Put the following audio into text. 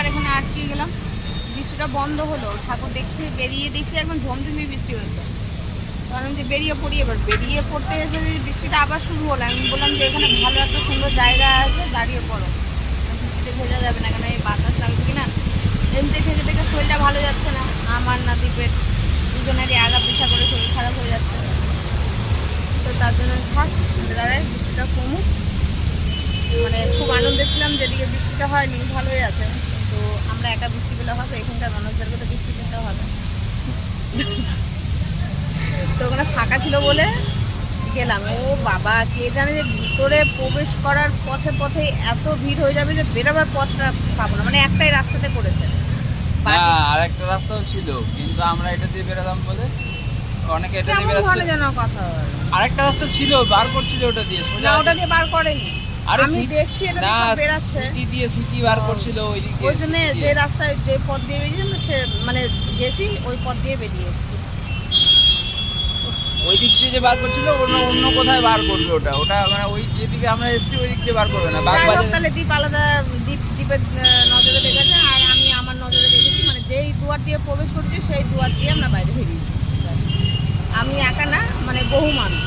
আবার এখানে আটকে গেলাম। বৃষ্টিটা বন্ধ হলো, ঠাকুর দেখছি বেরিয়ে দেখছি একদম ঝমঝমি বৃষ্টি হয়েছে। কারণ যে বেরিয়ে পড়ি, এবার বেরিয়ে পড়তে এসে বৃষ্টিটা আবার শুরু হলো। আমি বললাম যে এখানে ভালো একটা সুন্দর জায়গা আছে, দাঁড়িয়ে পড়ো, বৃষ্টিতে ভেজা যাবে না, কেন এই বাতাস লাগছে কিনা। এমনি থেকে থেকে শরীরটা ভালো যাচ্ছে না, আমার না দীপের দুজনেরই আগা পিছা করে শরীর খারাপ হয়ে যাচ্ছে। তো তার জন্য থাক, দাঁড়ায় বৃষ্টিটা কমুক। মানে খুব আনন্দে ছিলাম যেদিকে বৃষ্টিটা হয়নি, ভালোই আছে। কিন্তু আমরা একা বৃষ্টি পেলে হবে, এখানকার মানুষদেরকে তো বৃষ্টি পেতে হবে। তো ওখানে ফাঁকা ছিল বলে গেলাম। ও বাবা, কে জানে যে ভিতরে প্রবেশ করার পথে পথে এত ভিড় হয়ে যাবে যে বেরোবার পথটা পাবো না। মানে একটাই রাস্তাতে করেছে। আর একটা রাস্তাও ছিল, কিন্তু আমরা এটা দিয়ে বেরোলাম বলে অনেকে এটা দিয়ে বেরোচ্ছে। যেন কথা আরেকটা রাস্তা ছিল, বার করছিল ওটা দিয়ে সোজা। না, ওটা দিয়ে বার করেনি। আরে আমি দেখছি এটা না, দিয়ে বেরাচ্ছে। সিটি দিয়ে সিটি বার করছিল ওই দিকে। ওই জন্য যে রাস্তায় যে পথ দিয়ে বেরিয়েছিলাম সে মানে গেছি ওই পথ দিয়ে বেরিয়ে এসেছি। ওই দিক দিয়ে যে বার করছিল অন্য কোথায় বার করবে ওটা। ওটা মানে ওই যেদিকে আমরা এসেছি ওই দিক দিয়ে বার করবে না। তাহলে দ্বীপ আলাদা, দ্বীপের নজরে দেখেছে আর আমি আমার নজরে দেখেছি। মানে যেই দুয়ার দিয়ে প্রবেশ করেছি সেই দুয়ার দিয়ে আমরা বাইরে বেরিয়েছি। আমি একা না, মানে বহু মানুষ।